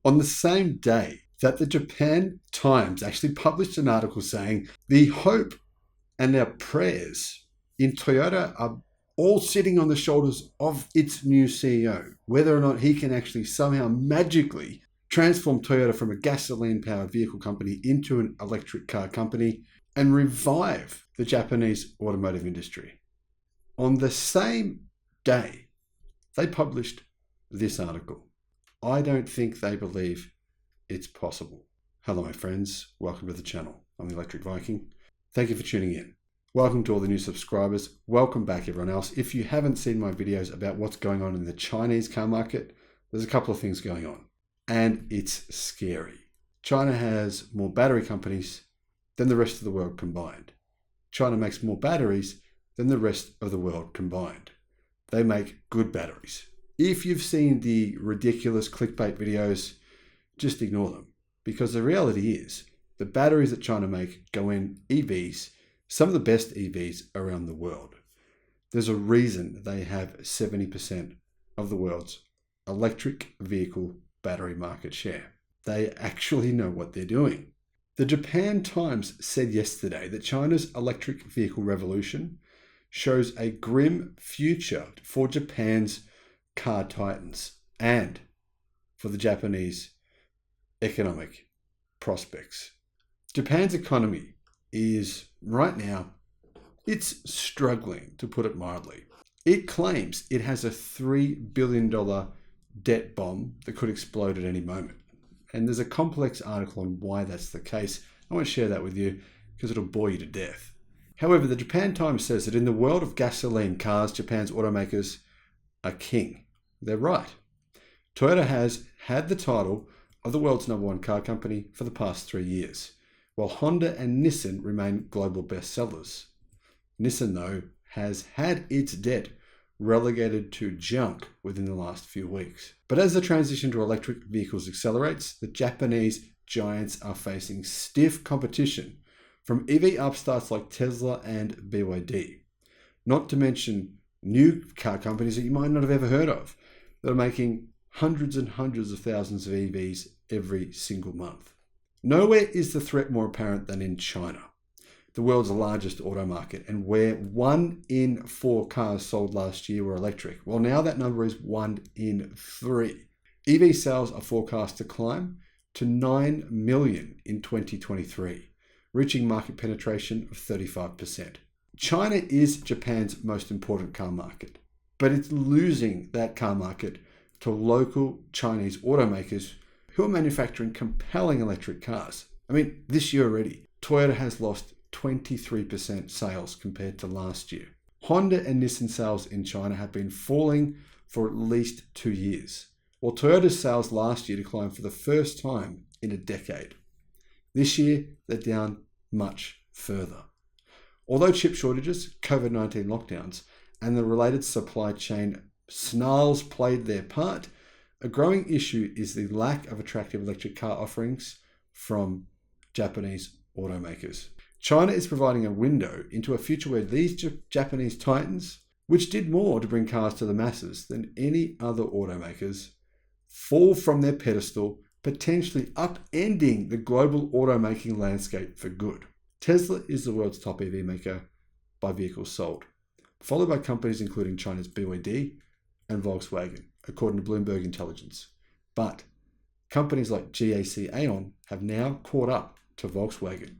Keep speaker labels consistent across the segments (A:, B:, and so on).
A: on the same day that the Japan Times actually published an article saying the hope and our prayers in Toyota are all sitting on the shoulders of its new CEO, whether or not he can actually somehow magically transform Toyota from a gasoline-powered vehicle company into an electric car company and revive the Japanese automotive industry. On the same day, they published this article. I don't think they believe it's possible. Hello, my friends. Welcome to the channel. I'm the Electric Viking. Thank you for tuning in. Welcome to all the new subscribers. Welcome back, everyone else. If you haven't seen my videos about what's going on in the Chinese car market, there's a couple of things going on, and it's scary. China has more battery companies than the rest of the world combined. China makes more batteries than the rest of the world combined. They make good batteries. If you've seen the ridiculous clickbait videos, just ignore them, because the reality is the batteries that China make go in EVs, some of the best EVs around the world. There's a reason they have 70% of the world's electric vehicle battery market share. They actually know what they're doing. The Japan Times said yesterday that China's electric vehicle revolution shows a grim future for Japan's car titans and for the Japanese economic prospects. Japan's economy is right now, it's struggling, to put it mildly. It claims it has a $3 billion debt bomb that could explode at any moment. And there's a complex article on why that's the case. I won't share that with you because it'll bore you to death. However, the Japan Times says that in the world of gasoline cars, Japan's automakers are king. They're right. Toyota has had the title of the world's #1 car company for the past 3 years, while Honda and Nissan remain global bestsellers. Nissan, though, has had its debt relegated to junk within the last few weeks. But as the transition to electric vehicles accelerates, the Japanese giants are facing stiff competition from EV upstarts like Tesla and BYD, not to mention new car companies that you might not have ever heard of that are making hundreds and hundreds of thousands of EVs every single month. Nowhere is the threat more apparent than in China, the world's largest auto market, and where 1 in 4 cars sold last year were electric. Well, now that number is 1 in 3. EV sales are forecast to climb to 9 million in 2023, reaching market penetration of 35%. China is Japan's most important car market, but it's losing that car market to local Chinese automakers who are manufacturing compelling electric cars. I mean, this year already, Toyota has lost 23% sales compared to last year. Honda and Nissan sales in China have been falling for at least 2 years, while Toyota's sales last year declined for the first time in a decade. This year, they're down much further. Although chip shortages, COVID-19 lockdowns, and the related supply chain snarls played their part, a growing issue is the lack of attractive electric car offerings from Japanese automakers. China is providing a window into a future where these Japanese titans, which did more to bring cars to the masses than any other automakers, fall from their pedestal, potentially upending the global automaking landscape for good. Tesla is the world's top EV maker by vehicles sold, followed by companies including China's BYD and Volkswagen, according to Bloomberg Intelligence. But companies like GAC Aon have now caught up to Volkswagen,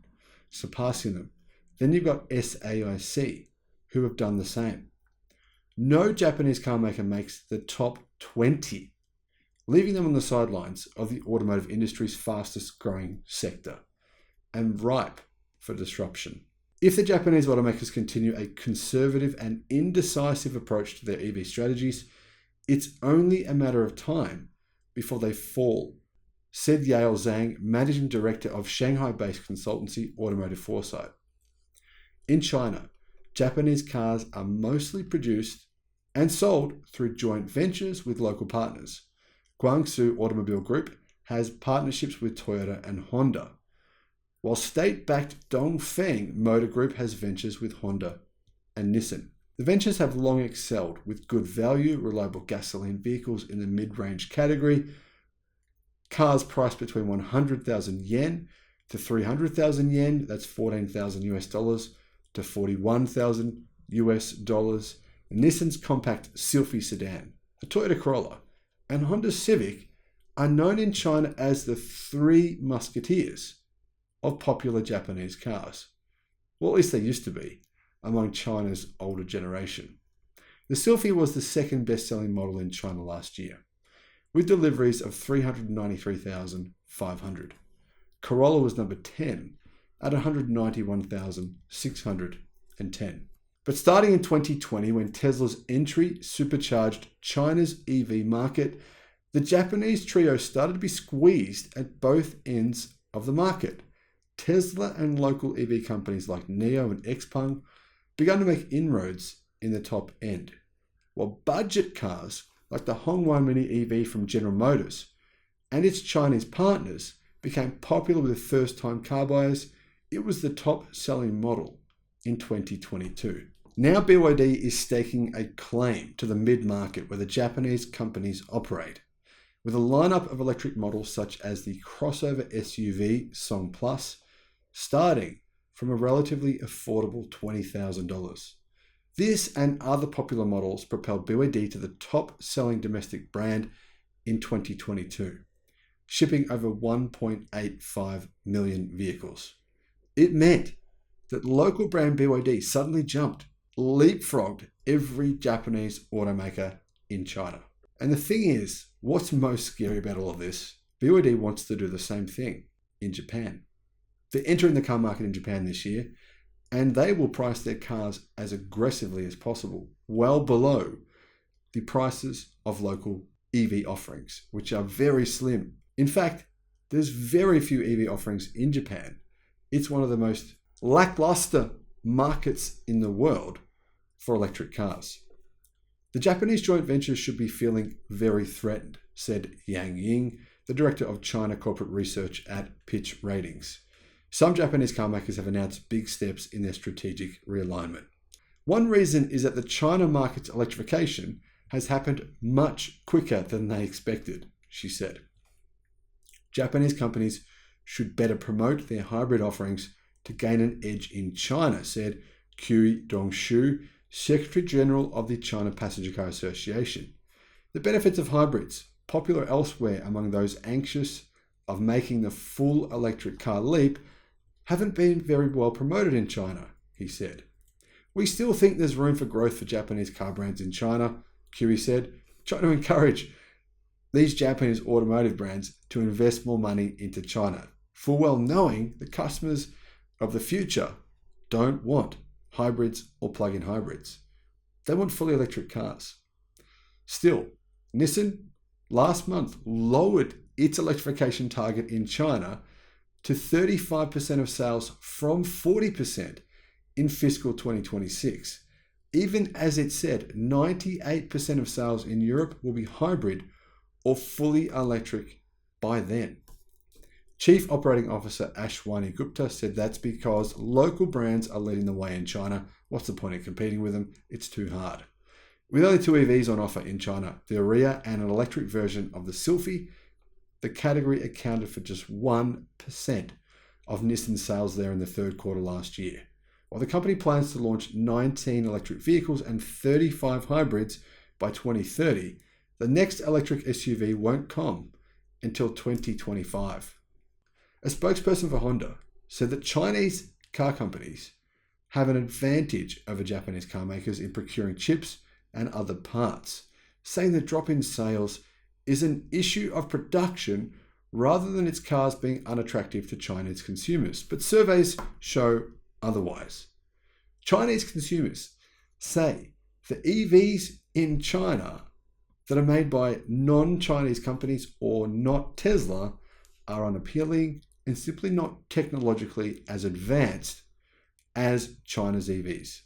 A: surpassing them. Then you've got SAIC, who have done the same. No Japanese car maker makes the top 20, leaving them on the sidelines of the automotive industry's fastest growing sector and ripe for disruption. If the Japanese automakers continue a conservative and indecisive approach to their EV strategies, it's only a matter of time before they fall, said Yale Zhang, managing director of Shanghai-based consultancy Automotive Foresight. In China, Japanese cars are mostly produced and sold through joint ventures with local partners. Guangzhou Automobile Group has partnerships with Toyota and Honda, while state-backed Dongfeng Motor Group has ventures with Honda and Nissan. The ventures have long excelled with good value, reliable gasoline vehicles in the mid-range category, Cars priced between 100,000 yen to 300,000 yen, that's 14,000 US dollars, to 41,000 US dollars. Nissan's compact Sylphy sedan, the Toyota Corolla, and Honda Civic are known in China as the three musketeers of popular Japanese cars. Well, at least they used to be among China's older generation. The Sylphy was the second best-selling model in China last year, with deliveries of 393,500. Corolla was number 10 at 191,610. But starting in 2020, when Tesla's entry supercharged China's EV market, the Japanese trio started to be squeezed at both ends of the market. Tesla and local EV companies like NIO and XPeng began to make inroads in the top end, while budget cars like the Hongguang Mini EV from General Motors and its Chinese partners became popular with first-time car buyers. It was the top-selling model in 2022. Now BYD is staking a claim to the mid-market where the Japanese companies operate, with a lineup of electric models such as the crossover SUV Song Plus, starting from a relatively affordable $20,000. This and other popular models propelled BYD to the top-selling domestic brand in 2022, shipping over 1.85 million vehicles. It meant that local brand BYD suddenly leapfrogged every Japanese automaker in China. And the thing is, what's most scary about all of this, BYD wants to do the same thing in Japan. They're entering the car market in Japan this year, and they will price their cars as aggressively as possible, well below the prices of local EV offerings, which are very slim. In fact, there's very few EV offerings in Japan. It's one of the most lackluster markets in the world for electric cars. The Japanese joint venture should be feeling very threatened, said Yang Ying, the director of China corporate research at Pitch Ratings. Some Japanese car makers have announced big steps in their strategic realignment. One reason is that the China market's electrification has happened much quicker than they expected, she said. Japanese companies should better promote their hybrid offerings to gain an edge in China, said Qi Dongshu, Secretary General of the China Passenger Car Association. The benefits of hybrids, popular elsewhere among those anxious of making the full electric car leap, haven't been very well promoted in China, he said. We still think there's room for growth for Japanese car brands in China, Qi said, trying to encourage these Japanese automotive brands to invest more money into China, full well knowing the customers of the future don't want hybrids or plug-in hybrids. They want fully electric cars. Still, Nissan last month lowered its electrification target in China to 35% of sales from 40% in fiscal 2026, even as it said 98% of sales in Europe will be hybrid or fully electric by then. Chief Operating Officer Ashwani Gupta said that's because local brands are leading the way in China. What's the point of competing with them? It's too hard. With only two EVs on offer in China, the Ariya and an electric version of the Sylphy, the category accounted for just 1% of Nissan sales there in the third quarter last year. While the company plans to launch 19 electric vehicles and 35 hybrids by 2030, the next electric SUV won't come until 2025. A spokesperson for Honda said that Chinese car companies have an advantage over Japanese car makers in procuring chips and other parts, saying the drop in sales is an issue of production rather than its cars being unattractive to Chinese consumers. But surveys show otherwise. Chinese consumers say the EVs in China that are made by non-Chinese companies or not Tesla are unappealing and simply not technologically as advanced as China's EVs.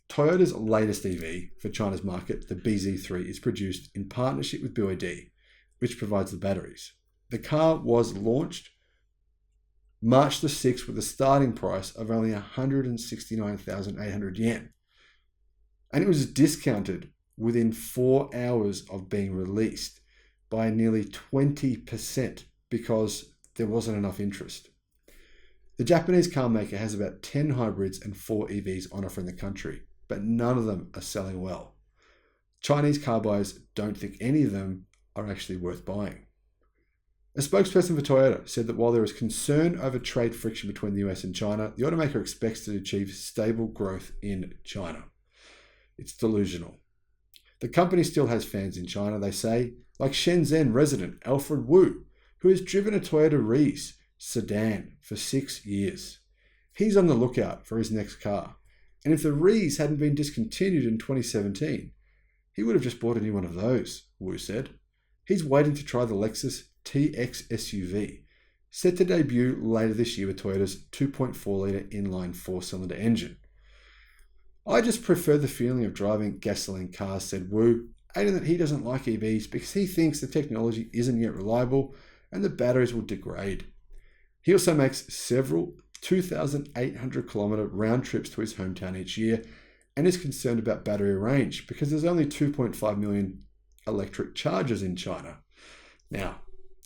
A: Toyota's latest EV for China's market, the BZ3, is produced in partnership with BYD, which provides the batteries. The car was launched March the 6th with a starting price of only 169,800 yen. And it was discounted within 4 hours of being released, by nearly 20% because there wasn't enough interest. The Japanese car maker has about 10 hybrids and 4 EVs on offer in the country, but none of them are selling well. Chinese car buyers don't think any of them are actually worth buying. A spokesperson for Toyota said that while there is concern over trade friction between the US and China, the automaker expects to achieve stable growth in China. It's delusional. The company still has fans in China, they say, like Shenzhen resident Alfred Wu, who has driven a Toyota Reese sedan for 6 years. He's on the lookout for his next car, and if the Reese hadn't been discontinued in 2017, he would have just bought a new one of those, Wu said. He's waiting to try the Lexus TX SUV, set to debut later this year with Toyota's 2.4-litre inline 4-cylinder engine. I just prefer the feeling of driving gasoline cars, said Wu, adding that he doesn't like EVs because he thinks the technology isn't yet reliable and the batteries will degrade. He also makes several 2,800-kilometre round trips to his hometown each year and is concerned about battery range because there's only 2.5 million electric chargers in China. Now,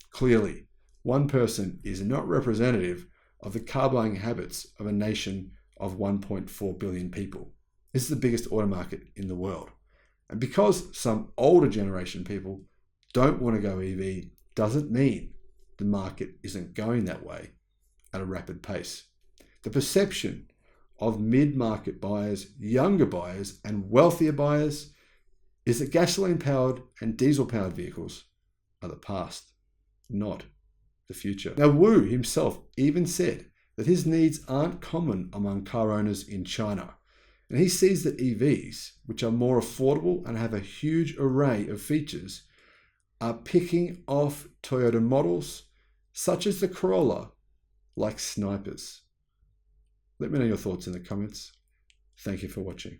A: clearly, one person is not representative of the car buying habits of a nation of 1.4 billion people. This is the biggest auto market in the world. And because some older generation people don't want to go EV, doesn't mean the market isn't going that way at a rapid pace. The perception of mid-market buyers, younger buyers, and wealthier buyers is that gasoline-powered and diesel-powered vehicles are the past, not the future. Now, Wu himself even said that his needs aren't common among car owners in China, and he sees that EVs, which are more affordable and have a huge array of features, are picking off Toyota models, such as the Corolla, like snipers. Let me know your thoughts in the comments. Thank you for watching.